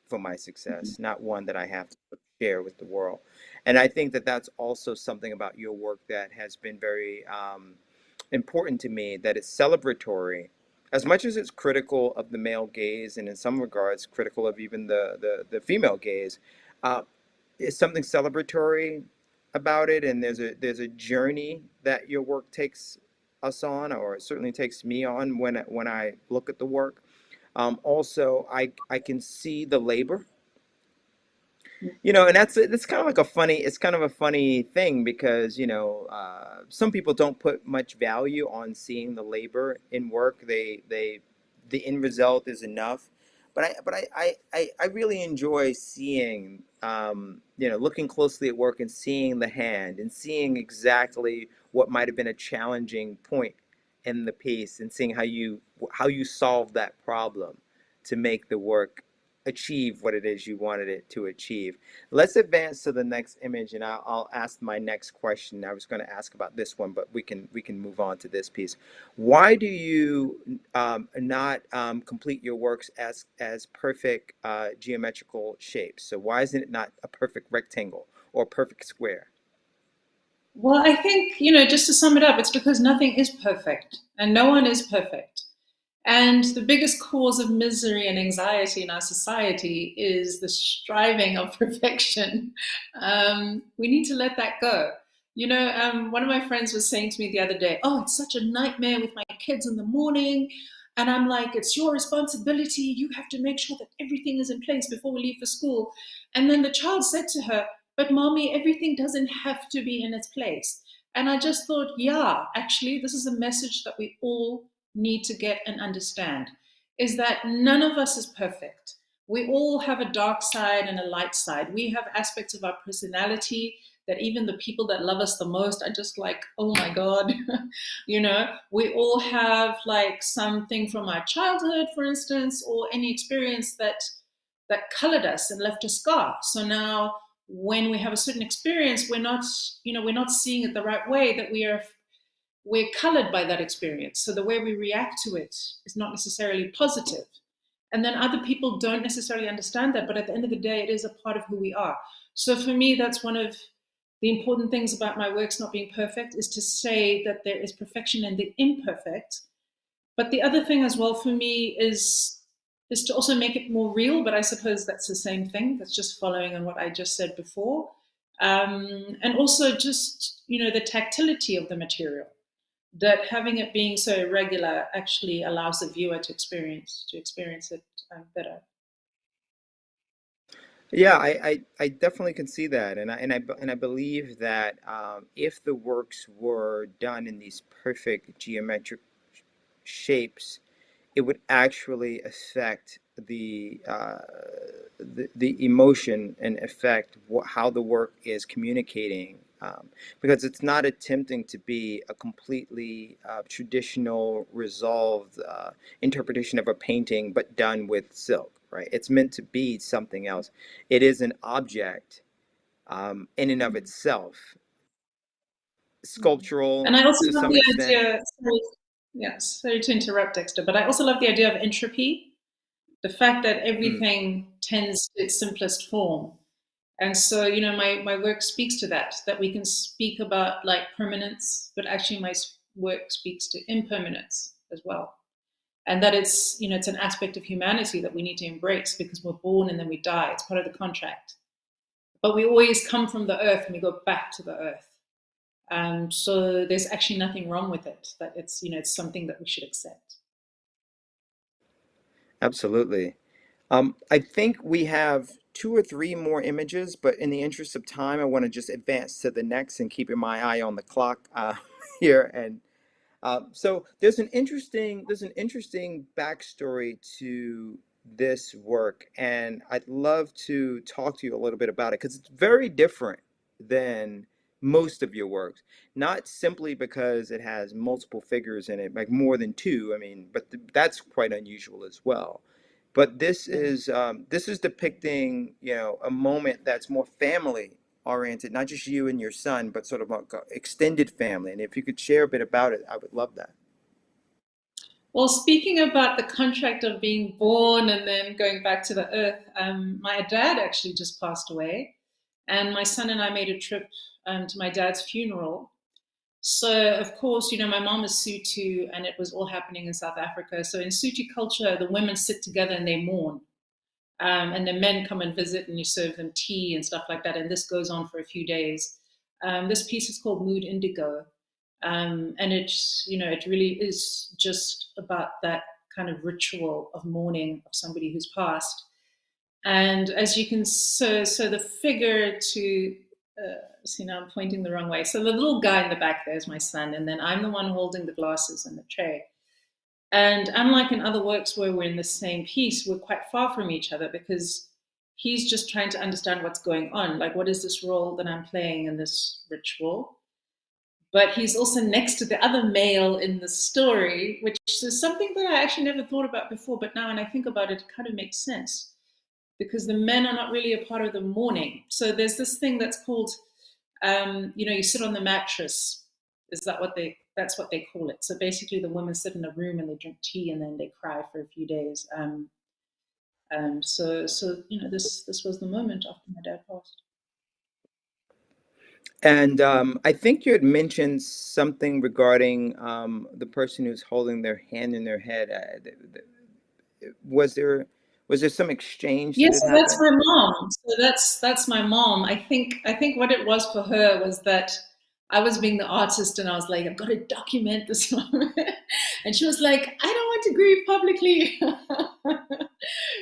for my success, not one that I have to share with the world. And I think that that's also something about your work that has been very important to me, that it's celebratory as much as it's critical of the male gaze and in some regards critical of even the female gaze. uh, is something celebratory about it, and there's a journey that your work takes us on, or it certainly takes me on when I look at the work. Also, I can see the labor, and that's kind of like a funny, it's kind of a funny thing because some people don't put much value on seeing the labor in work. The end result is enough, but I really enjoy seeing, looking closely at work and seeing the hand and seeing exactly what might have been a challenging point in the piece, and seeing how you solve that problem to make the work achieve what it is you wanted it to achieve. Let's advance to the next image, and I'll ask my next question. I was going to ask about this one, but we can move on to this piece. Why do you not complete your works as perfect geometrical shapes? So why isn't it not a perfect rectangle or a perfect square? Well, I think, just to sum it up, it's because nothing is perfect and no one is perfect. And the biggest cause of misery and anxiety in our society is the striving of perfection. We need to let that go. One of my friends was saying to me the other day, "Oh, it's such a nightmare with my kids in the morning." And I'm like, "It's your responsibility. You have to make sure that everything is in place before we leave for school." And then the child said to her, "But mommy, everything doesn't have to be in its place." And I just thought, yeah, actually, this is a message that we all need to get and understand, is that none of us is perfect. We all have a dark side and a light side. We have aspects of our personality that even the people that love us the most are just like, oh my God. We all have like something from our childhood, for instance, or any experience that colored us and left a scar. So now when we have a certain experience, we're not seeing it the right way, that we're colored by that experience. So the way we react to it is not necessarily positive. And then other people don't necessarily understand that, but at the end of the day, it is a part of who we are. So for me, that's one of the important things about my works not being perfect, is to say that there is perfection in the imperfect. But the other thing as well for me is to also make it more real. But I suppose that's the same thing. That's just following on what I just said before, and also just the tactility of the material, that having it being so irregular actually allows the viewer to experience it better. Yeah, I definitely can see that, and I believe that if the works were done in these perfect geometric shapes, it would actually affect the emotion and affect how the work is communicating, because it's not attempting to be a completely traditional resolved interpretation of a painting but done with silk, right? It's meant to be something else. It is an object in and of itself, And sculptural I also to love some the extent. idea. Sorry, yes, sorry to interrupt, Dexter, but I also love the idea of entropy. The fact that Mm. everything tends to its simplest form. And so, my work speaks to that we can speak about like permanence, but actually my work speaks to impermanence as well. And that it's an aspect of humanity that we need to embrace, because we're born and then we die. It's part of the contract. But we always come from the earth and we go back to the earth. So there's actually nothing wrong with it. That it's something that we should accept. Absolutely. I think we have two or three more images, but in the interest of time, I want to just advance to the next and keeping my eye on the clock here. And so there's an interesting backstory to this work, and I'd love to talk to you a little bit about it because it's very different than most of your works. Not simply because it has multiple figures in it, like more than two. I mean, but that's quite unusual as well. But Yeah. this is depicting, a moment that's more family oriented, not just you and your son, but sort of like a extended family. And if you could share a bit about it, I would love that. Well, speaking about the contract of being born and then going back to the earth, my dad actually just passed away, and my son and I made a trip to my dad's funeral. So, of course, my mom is Sutu, and it was all happening in South Africa. So, in Sutu culture, the women sit together and they mourn. And the men come and visit, and you serve them tea and stuff like that. And this goes on for a few days. This piece is called Mood Indigo, and it really is just about that kind of ritual of mourning of somebody who's passed. And as you can, so the figure to see, now I'm pointing the wrong way. So the little guy in the back there is my son, and then I'm the one holding the glasses and the tray. And unlike in other works where we're in the same piece, we're quite far from each other because he's just trying to understand what's going on. Like, what is this role that I'm playing in this ritual? But he's also next to the other male in the story, which is something that I actually never thought about before. But now when I think about it, it kind of makes sense because the men are not really a part of the mourning. So there's this thing that's called, you sit on the mattress. Is that what that's what they call it. So basically the women sit in a room and they drink tea and then they cry for a few days. This was the moment after my dad passed. And I think you had mentioned something regarding the person who's holding their hand in their head. Was there some exchange that Yes, had so that's happened? my mom. So that's my mom. I think what it was for her was that I was being the artist and I was like, I've got to document this moment. And she was like, I don't want to grieve publicly.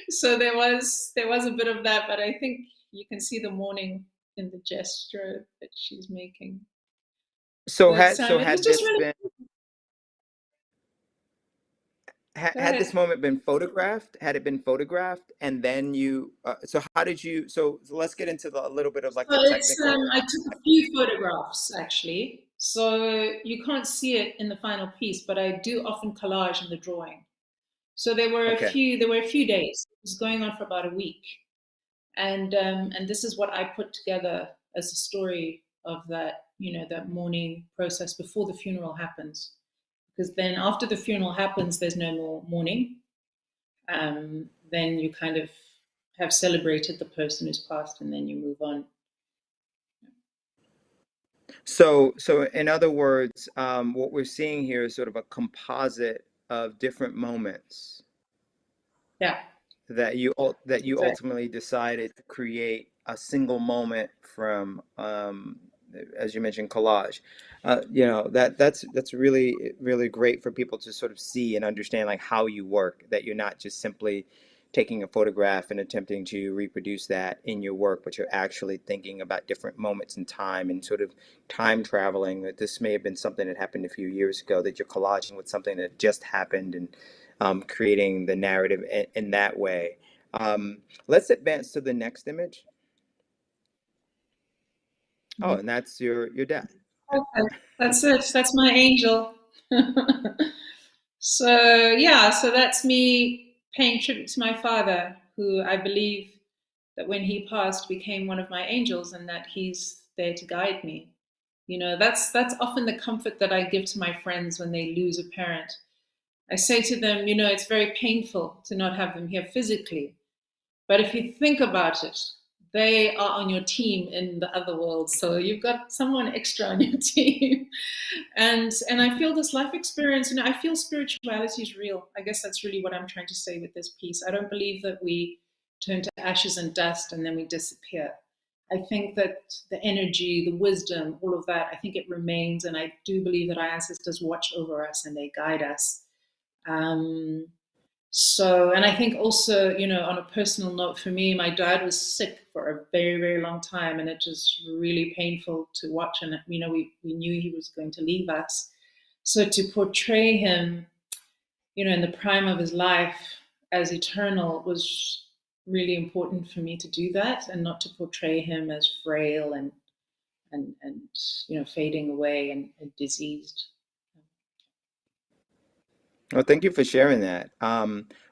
So there was a bit of that, but I think you can see the mourning in the gesture that she's making. So But it was had just this really. been Go had this ahead. moment been photographed? Had it been photographed, and then you? So how did you? So let's get into a little bit of like So the it's technical. I took a few photographs actually. So you can't see it in the final piece, but I do often collage in the drawing. So Okay. there were a few days. It was going on for about a week, and this is what I put together as a story of that that mourning process before the funeral happens. Because then after the funeral happens, there's no more mourning. Then you kind of have celebrated the person who's passed, and then you move on. So in other words, what we're seeing here is sort of a composite of different moments Yeah, that you exactly. ultimately decided to create a single moment from, as you mentioned, collage. That's really great for people to sort of see and understand like how you work. That you're not just simply taking a photograph and attempting to reproduce that in your work, but you're actually thinking about different moments in time and sort of time traveling. That this may have been something that happened a few years ago, that you're collaging with something that just happened, and creating the narrative in that way. Let's advance to the next image. Oh, and that's your dad. Perfect. That's it. That's my angel. So yeah, so that's me paying tribute to my father, who I believe that when he passed became one of my angels, and that he's there to guide me. That's often the comfort that I give to my friends when they lose a parent. I say to them, it's very painful to not have them here physically, but if you think about it, they are on your team in the other world. So you've got someone extra on your team. And I feel this life experience, I feel spirituality is real. I guess that's really what I'm trying to say with this piece. I don't believe that we turn to ashes and dust and then we disappear. I think that the energy, the wisdom, all of that, I think it remains. And I do believe that our ancestors watch over us and they guide us. Um, and I think also, on a personal note for me, my dad was sick for a very, very long time, and it was really painful to watch. And, we knew he was going to leave us. So to portray him, in the prime of his life as eternal was really important for me to do that, and not to portray him as frail and fading away and diseased. Well, thank you for sharing that.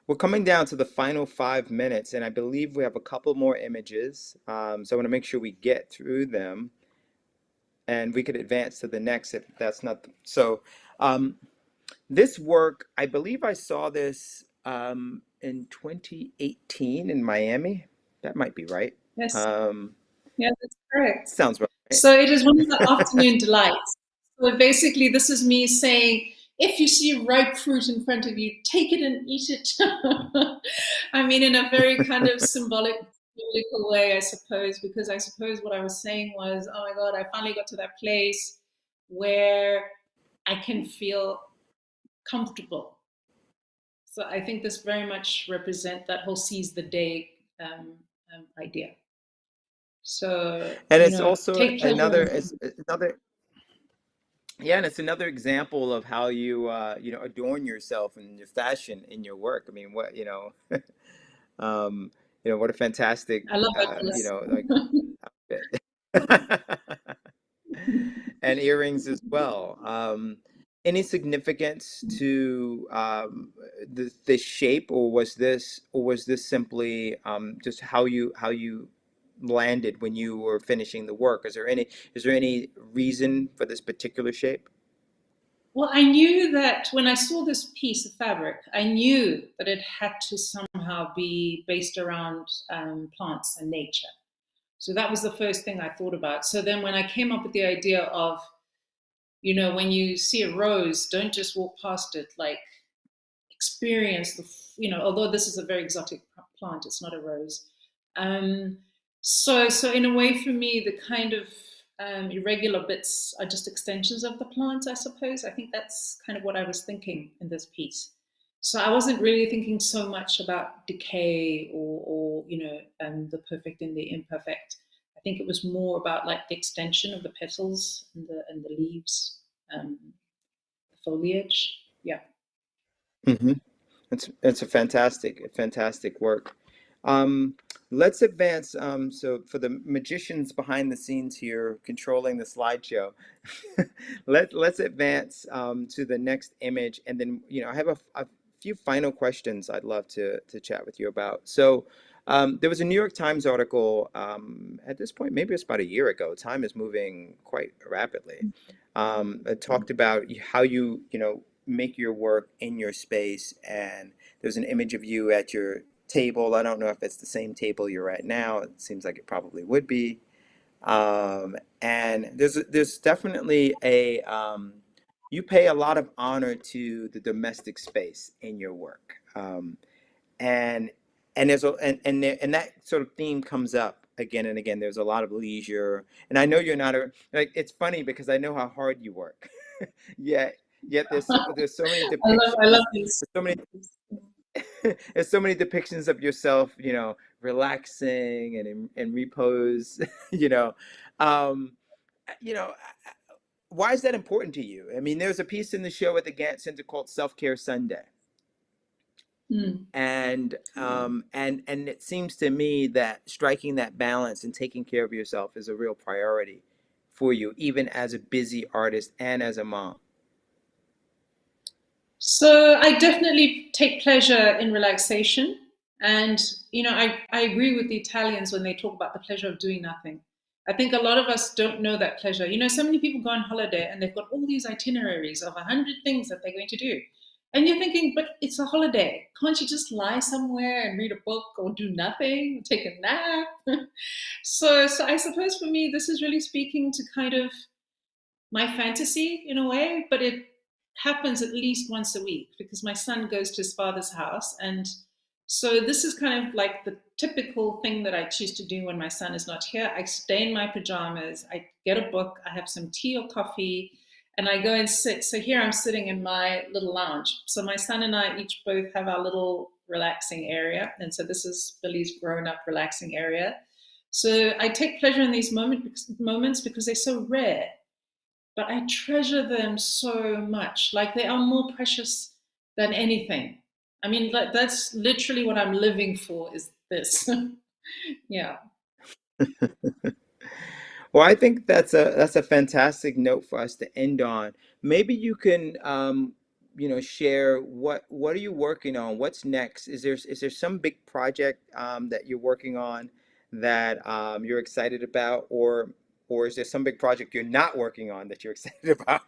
We're coming down to the final 5 minutes, and I believe we have a couple more images. So I want to make sure we get through them, and we could advance to the next if that's not so. Um, this work, I believe I saw this in 2018 in Miami. That might be right. Yes, Um, yeah, that's correct. sounds right. So it is one of the afternoon delights. So basically, this is me saying if you see ripe fruit in front of you, take it and eat it. I mean, in a very kind of symbolic, biblical way, I suppose, because I suppose what I was saying was, oh my God, I finally got to that place where I can feel comfortable. So I think this very much represent that whole seize the day idea. So, And you it's know, also take pleasure in another, yeah, and it's another example of how you adorn yourself and your fashion in your work. I mean, what um, what a fantastic I love like it. outfit. And earrings as well. Any significance to the shape, or was this simply just how you landed when you were finishing the work? Is there any reason for this particular shape? Well, I knew that when I saw this piece of fabric, I knew that it had to somehow be based around plants and nature. So that was the first thing I thought about. So then when I came up with the idea of, you know, when you see a rose, don't just walk past it, like experience the, you know, although this is a very exotic plant, it's not a rose. Um, so in a way, for me, the kind of irregular bits are just extensions of the plant, I suppose. I think that's kind of what I was thinking in this piece. So I wasn't really thinking so much about decay or you know, the perfect and the imperfect. I think it was more about like the extension of the petals and the leaves, the foliage. Yeah. Hmm. It's a fantastic work. Um, let's advance. So for the magicians behind the scenes here controlling the slideshow, let's advance to the next image, and then I have a few final questions I'd love to chat with you about. So there was a New York Times article at this point, maybe it's about a year ago. Time is moving quite rapidly. It talked about how you make your work in your space, and there's an image of you at your table. I don't know if it's the same table you're at now. It seems like it probably would be. And there's definitely you pay a lot of honor to the domestic space in your work. And there's and that sort of theme comes up again and again. There's a lot of leisure, and I know you're not a like. It's funny because I know how hard you work. yet yet there's so many I love depictions. these. There's so many there's so many depictions of yourself, relaxing and in repose. you know, um, you know. Why is that important to you? I mean, there's a piece in the show at the Gantt Center called Self Care Sunday, Mm. and it seems to me that striking that balance and taking care of yourself is a real priority for you, even as a busy artist and as a mom. So I definitely take pleasure in relaxation. And, you know, I agree with the Italians when they talk about the pleasure of doing nothing. I think a lot of us don't know that pleasure. You know, so many people go on holiday and they've got all these itineraries of 100 things that they're going to do. And you're thinking, but it's a holiday. Can't you just lie somewhere and read a book or do nothing, take a nap? So I suppose for me, this is really speaking to kind of my fantasy in a way, but it happens at least once a week because my son goes to his father's house. And so this is kind of like the typical thing that I choose to do when my son is not here. I stay in my pajamas, I get a book, I have some tea or coffee, and I go and sit. So here I'm sitting in my little lounge. So my son and I each both have our little relaxing area. And so this is Billy's grown up relaxing area. So I take pleasure in these moments because they're so rare, but I treasure them so much. Like they are more precious than anything. I mean, that's literally what I'm living for is this. Yeah. Well, I think that's a fantastic note for us to end on. Maybe you can share what are you working on? What's next? Is there some big project that you're working on that you're excited about, or is there some big project you're not working on that you're excited about?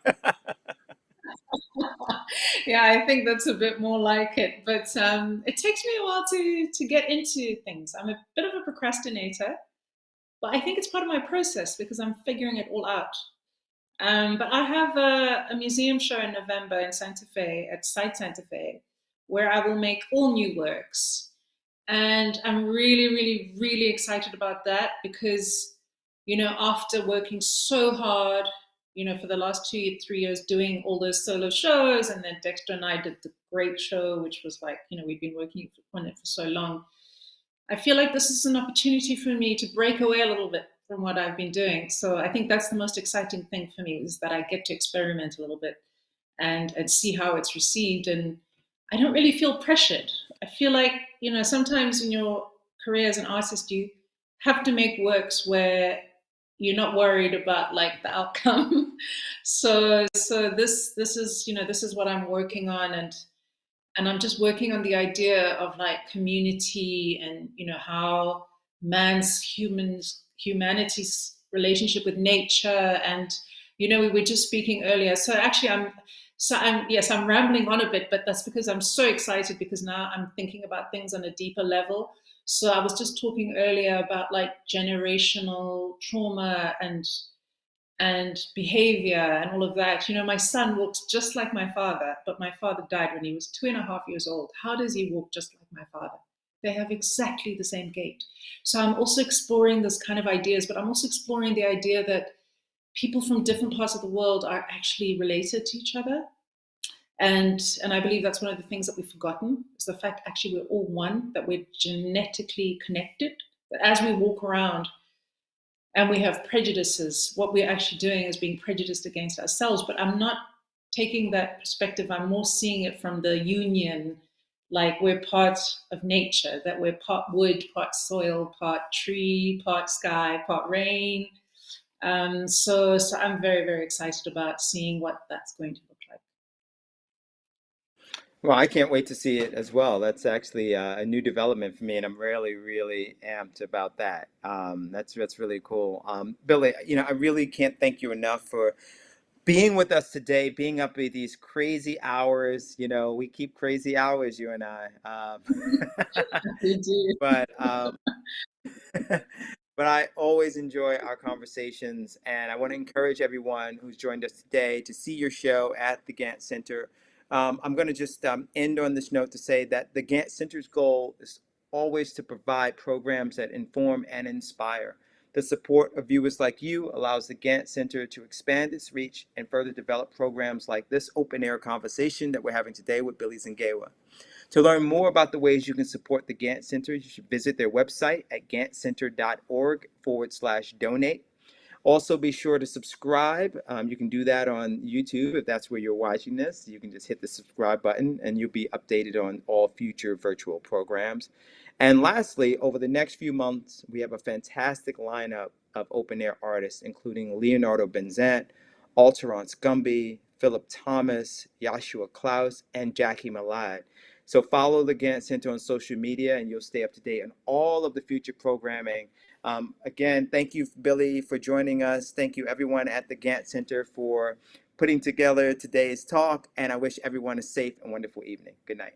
Yeah, I think that's a bit more like it. But it takes me a while to get into things. I'm a bit of a procrastinator, but I think it's part of my process because I'm figuring it all out. But I have a museum show in November in Santa Fe at Site Santa Fe, where I will make all new works. And I'm really, really, really excited about that because, after working so hard, for the last 2, 3 years doing all those solo shows, and then Dexter and I did the great show, which was like, we've been working on it for so long. I feel like this is an opportunity for me to break away a little bit from what I've been doing. So I think that's the most exciting thing for me is that I get to experiment a little bit and see how it's received. And I don't really feel pressured. I feel like, sometimes in your career as an artist, you have to make works where you're not worried about like the outcome. So this is, this is what I'm working on, and I'm just working on the idea of like community and how humanity's relationship with nature. And we were just speaking earlier, so actually I'm yes, I'm rambling on a bit, but that's because I'm so excited because now I'm thinking about things on a deeper level. So I was just talking earlier about like generational trauma and behavior and all of that. My son walks just like my father, but my father died when he was 2.5 years old. How does he walk just like my father? They have exactly the same gait. So I'm also exploring this kind of ideas, but I'm also exploring the idea that people from different parts of the world are actually related to each other. And I believe that's one of the things that we've forgotten is the fact actually we're all one, that we're genetically connected. That as we walk around, and we have prejudices, what we're actually doing is being prejudiced against ourselves. But I'm not taking that perspective. I'm more seeing it from the union, like we're part of nature, that we're part wood, part soil, part tree, part sky, part rain. So I'm very, very excited about seeing what that's going to look like. Well, I can't wait to see it as well. That's actually a new development for me, and I'm really, really amped about that. That's really cool. Billy, I really can't thank you enough for being with us today, being up at these crazy hours. We keep crazy hours, you and I. We do. But but I always enjoy our conversations, and I want to encourage everyone who's joined us today to see your show at the Gantt Center. I'm going to just end on this note to say that the Gantt Center's goal is always to provide programs that inform and inspire. The support of viewers like you allows the Gantt Center to expand its reach and further develop programs like this open air conversation that we're having today with Billie Zangewa. To learn more about the ways you can support the Gantt Center, you should visit their website at ganttcenter.org/donate. Also, be sure to subscribe. You can do that on YouTube if that's where you're watching this. You can just hit the subscribe button and you'll be updated on all future virtual programs. And lastly, over the next few months, we have a fantastic lineup of open air artists, including Leonardo Benzant, Alterance Gumby, Philip Thomas, Yashua Klaus, and Jackie Malad. So follow the Gantt Center on social media and you'll stay up to date on all of the future programming. Again, thank you, Billy, for joining us. Thank you, everyone at the Gantt Center, for putting together today's talk. And I wish everyone a safe and wonderful evening. Good night.